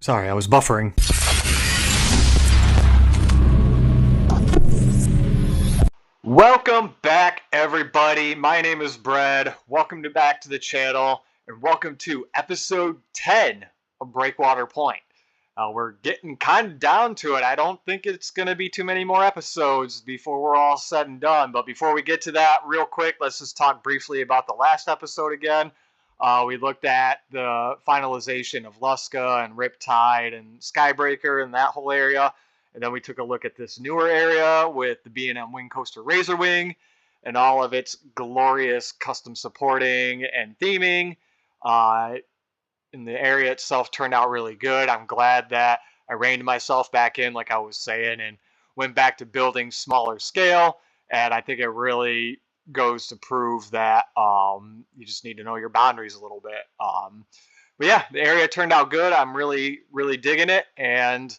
Sorry, I was buffering. Welcome back, everybody. My name is Brad. Welcome back to the channel, and welcome to episode 10 of Breakwater Point. We're getting kind of down to it. I don't think it's going to be too many more episodes before we're all said and done. But before we get to that, real quick, let's just talk briefly about the last episode again. We looked at the finalization of Luska and Riptide and Skybreaker and that whole area. And then we took a look at this newer area with the B&M Wing Coaster Razorwing and all of its glorious custom supporting and theming. And the area itself turned out really good. I'm glad that I reined myself back in, like I was saying, and went back to building smaller scale. And I think it really goes to prove that you just need to know your boundaries a little bit. But yeah, the area turned out good. I'm really, really digging it. And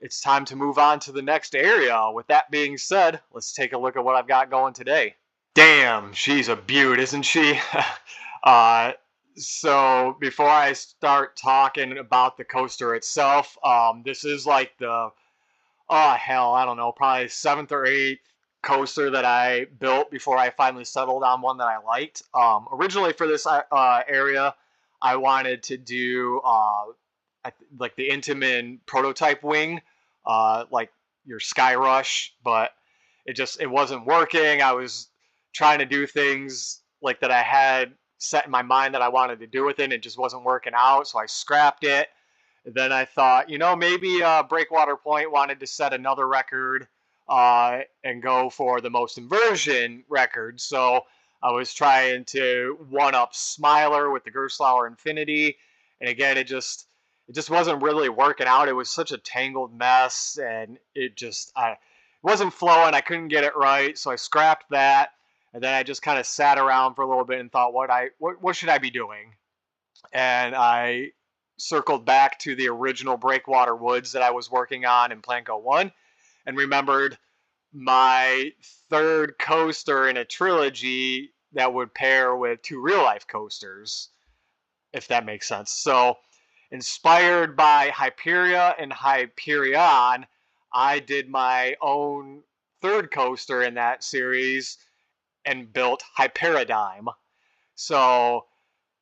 it's time to move on to the next area. With that being said, let's take a look at what I've got going today. Damn, she's a beaut, isn't she? So before I start talking about the coaster itself, this is like the, oh hell, I don't know, probably 7th or 8th coaster that I built before I finally settled on one that I liked. Originally for this area, I wanted to do like the Intamin prototype wing, like your Sky Rush, but it wasn't working. I was trying to do things like that I had set in my mind that I wanted to do with it, and it just wasn't working out, so I scrapped it. And then I thought, maybe Breakwater Point wanted to set another record and go for the most inversion record. So I was trying to one-up Smiler with the Gerstlauer Infinity, and again, it just wasn't really working out. It was such a tangled mess, and it wasn't flowing. I couldn't get it right, so I scrapped that. And then I just kind of sat around for a little bit and thought, what should I be doing? And I circled back to the original Breakwater Woods that I was working on in Planco 1 and remembered my third coaster in a trilogy that would pair with 2 real-life coasters, if that makes sense. So inspired by Hyperia and Hyperion, I did my own third coaster in that series and built Hyperidigm. So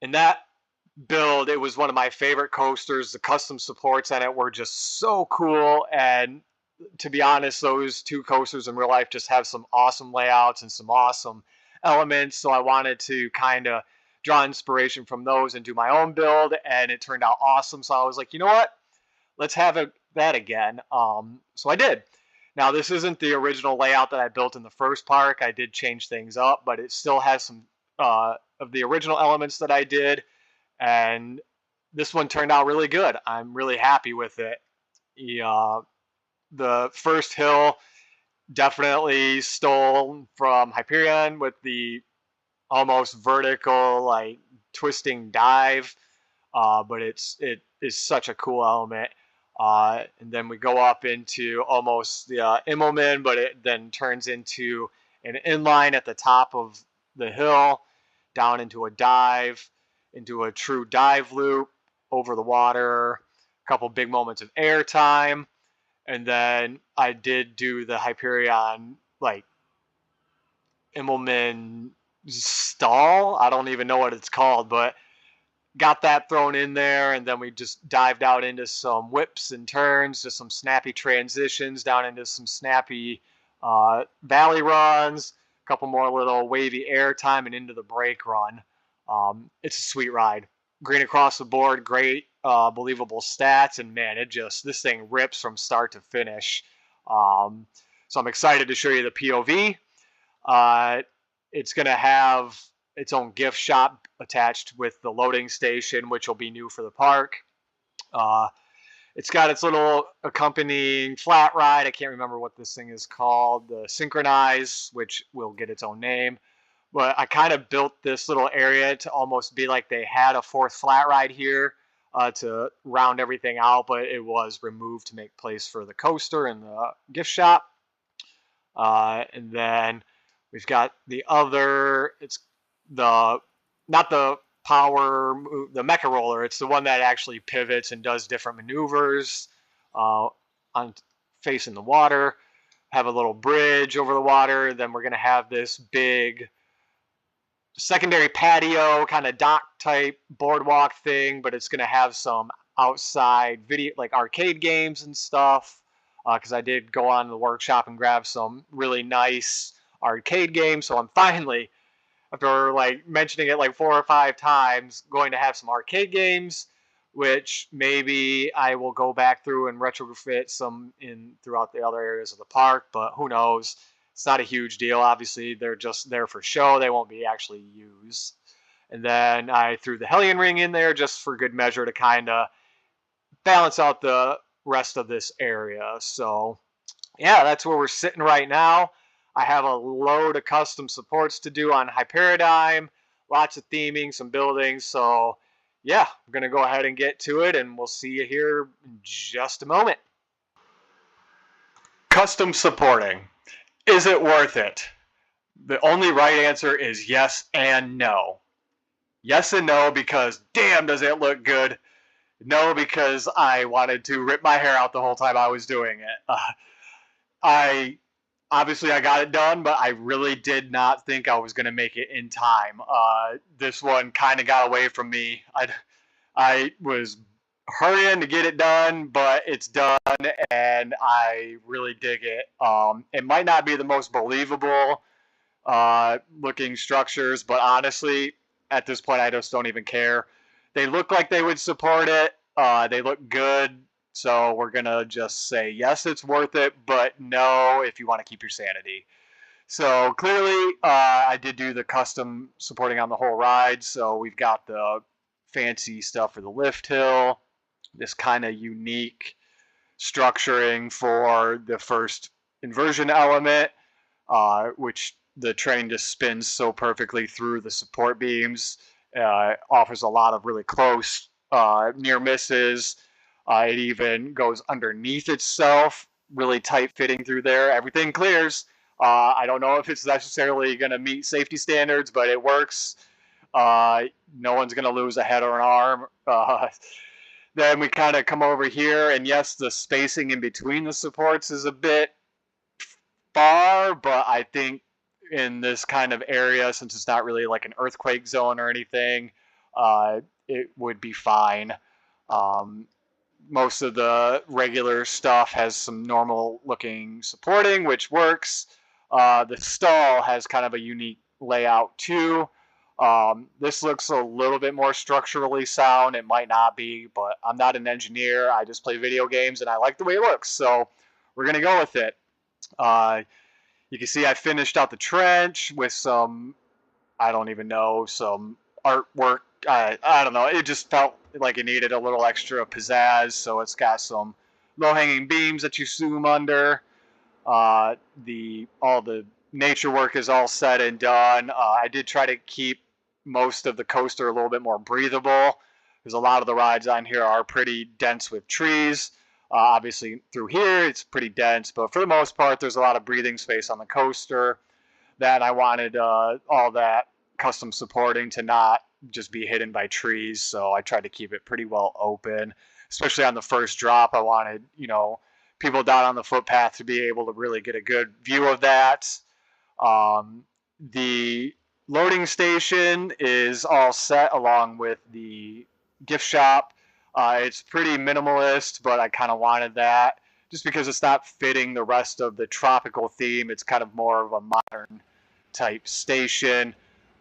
in that build, it was one of my favorite coasters. The custom supports on it were just so cool. And to be honest, those 2 coasters in real life just have some awesome layouts and some awesome elements. So I wanted to kind of draw inspiration from those and do my own build, and it turned out awesome. So I was like, you know what? Let's have that again. So I did. Now, this isn't the original layout that I built in the first park. I did change things up, but it still has some of the original elements that I did, and this one turned out really good. I'm really happy with it. The first hill definitely stole from Hyperion with the almost vertical, like twisting dive, but it is such a cool element. And then we go up into almost the Immelman, but it then turns into an inline at the top of the hill, down into a dive, into a true dive loop over the water, a couple big moments of airtime, and then I did do the Hyperion, like, Immelman stall. I don't even know what it's called, but got that thrown in there, and then we just dived out into some whips and turns, just some snappy transitions down into some snappy valley runs, a couple more little wavy air time, and into the brake run. It's a sweet ride. Green across the board, great, believable stats, and man, this thing rips from start to finish. So I'm excited to show you the POV. It's going to have its own gift shop attached with the loading station, which will be new for the park. It's got its little accompanying flat ride. I can't remember what this thing is called. The Synchronize, which will get its own name. But I kind of built this little area to almost be like they had a 4th flat ride here to round everything out, but it was removed to make place for the coaster and the gift shop. And then we've got the other, it's not the the mecha roller. It's the one that actually pivots and does different maneuvers on facing the water. Have a little bridge over the water. Then we're gonna have this big secondary patio kind of dock type boardwalk thing, but it's gonna have some outside video like arcade games and stuff. Because I did go on the workshop and grab some really nice arcade games, so I'm finally, after like mentioning it like 4 or 5 times, going to have some arcade games, which maybe I will go back through and retrofit some in throughout the other areas of the park, but who knows? It's not a huge deal. Obviously, they're just there for show. They won't be actually used. And then I threw the Hellion Ring in there just for good measure to kind of balance out the rest of this area. So yeah, that's where we're sitting right now. I have a load of custom supports to do on Hyperidigm, lots of theming, some buildings. So yeah, I'm going to go ahead and get to it, and we'll see you here in just a moment. Custom supporting. Is it worth it? The only right answer is yes and no. Yes and no because damn does it look good. No, because I wanted to rip my hair out the whole time I was doing it. I obviously I got it done, but I really did not think I was going to make it in time. This one kind of got away from me. I was hurrying to get it done, but it's done, and I really dig it. It might not be the most believable looking structures, but honestly, at this point, I just don't even care. They look like they would support it. They look good. So we're going to just say, yes, it's worth it, but no if you want to keep your sanity. So clearly, I did do the custom supporting on the whole ride. So we've got the fancy stuff for the lift hill, this kind of unique structuring for the first inversion element, which the train just spins so perfectly through the support beams. Offers a lot of really close near misses. It even goes underneath itself, really tight fitting through there. Everything clears. I don't know if it's necessarily going to meet safety standards, but it works. No one's going to lose a head or an arm. Then we kind of come over here, and yes, the spacing in between the supports is a bit far, but I think in this kind of area, since it's not really like an earthquake zone or anything, it would be fine. Most of the regular stuff has some normal looking supporting, which works. The stall has kind of a unique layout too. This looks a little bit more structurally sound. It might not be, but I'm not an engineer. I just play video games and I like the way it looks. So we're going to go with it. You can see I finished out the trench with some, I don't even know, some artwork. I don't know. It just felt like it needed a little extra pizzazz. So it's got some low-hanging beams that you zoom under. All the nature work is all said and done. I did try to keep most of the coaster a little bit more breathable because a lot of the rides on here are pretty dense with trees. Obviously through here it's pretty dense, but for the most part there's a lot of breathing space on the coaster. That I wanted all that custom supporting to not just be hidden by trees, so I tried to keep it pretty well open. Especially on the first drop, I wanted, people down on the footpath to be able to really get a good view of that. The loading station is all set along with the gift shop. It's pretty minimalist, but I kind of wanted that just because it's not fitting the rest of the tropical theme. It's kind of more of a modern type station,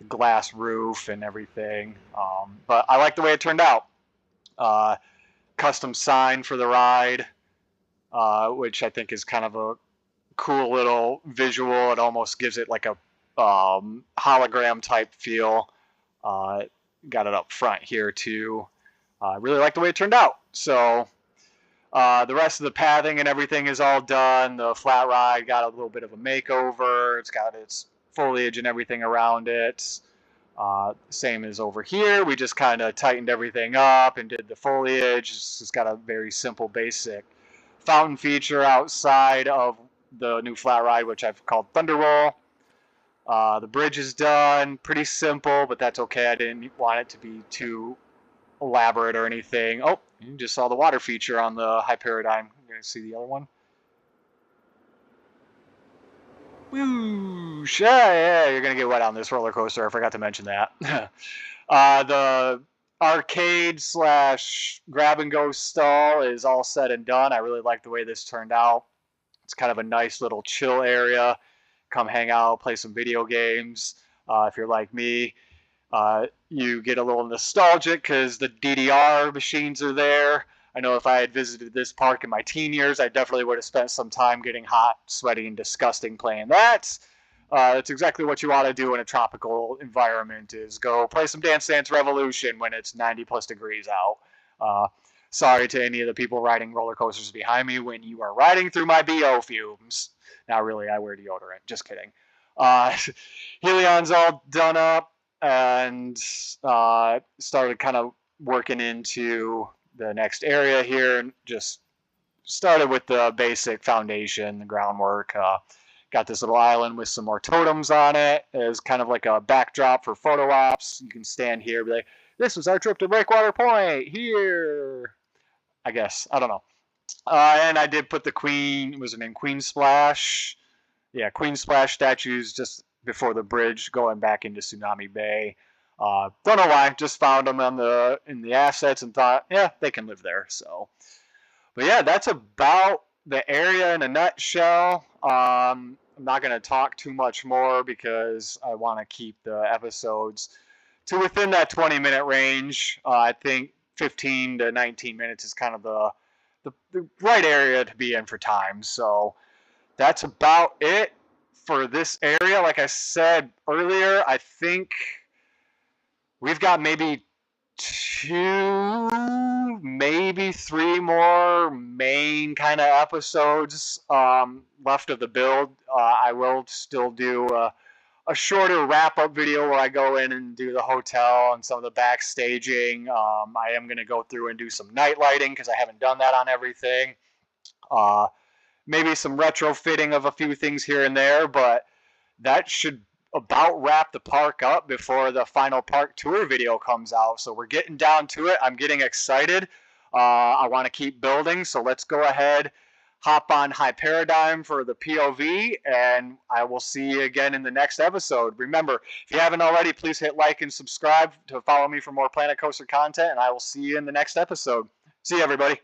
glass roof and everything. But I like the way it turned out. Custom sign for the ride, which I think is kind of a cool little visual. It almost gives it like a hologram type feel. Got it up front here too. I really like the way it turned out. So the rest of the pathing and everything is all done. The flat ride got a little bit of a makeover. It's got its foliage and everything around it. Same as over here. We just kind of tightened everything up and did the foliage. It's just got a very simple, basic fountain feature outside of the new flat ride, which I've called Thunder Roll. The bridge is done. Pretty simple, but that's okay. I didn't want it to be too elaborate or anything. Oh, you just saw the water feature on the Hyperidigm. You're going to see the other one. Woo! Yeah, you're going to get wet on this roller coaster. I forgot to mention that. The arcade slash grab and go stall is all said and done. I really like the way this turned out. It's kind of a nice little chill area. Come hang out, play some video games. If you're like me, you get a little nostalgic because the DDR machines are there. I know if I had visited this park in my teen years, I definitely would have spent some time getting hot, sweaty, and disgusting playing that. That's exactly what you want to do in a tropical environment is go play some Dance Dance Revolution when it's 90 plus degrees out. Uh, Sorry to any of the people riding roller coasters behind me when you are riding through my BO fumes. Not really, I wear deodorant. Just kidding. Uh, Helion's all done up and started kind of working into the next area here and just started with the basic foundation, the groundwork. Got this little island with some more totems on it as kind of like a backdrop for photo ops. You can stand here and be like, this was our trip to Breakwater Point here. I guess. I don't know. And I did put the Queen, was it named Queen Splash? Yeah, Queen Splash statues just before the bridge going back into Tsunami Bay. Don't know why, just found them in the assets and thought, yeah, they can live there. So, but yeah, that's about the area in a nutshell. I'm not going to talk too much more because I want to keep the episodes to within that 20-minute range. I think 15 to 19 minutes is kind of the right area to be in for time. So that's about it for this area. Like I said earlier, I think we've got maybe 2, maybe 3 more main kind of episodes left of the build. I will still do a shorter wrap-up video where I go in and do the hotel and some of the backstaging. I am going to go through and do some night lighting because I haven't done that on everything. Maybe some retrofitting of a few things here and there, but that should about wrap the park up before the final park tour video comes out. So we're getting down to it. I'm getting excited. I want to keep building, so let's go ahead, hop on Hyperadigm for the POV, and I will see you again in the next episode. Remember, if you haven't already, please hit like and subscribe to follow me for more Planet Coaster content, and I will see you in the next episode. See you, everybody.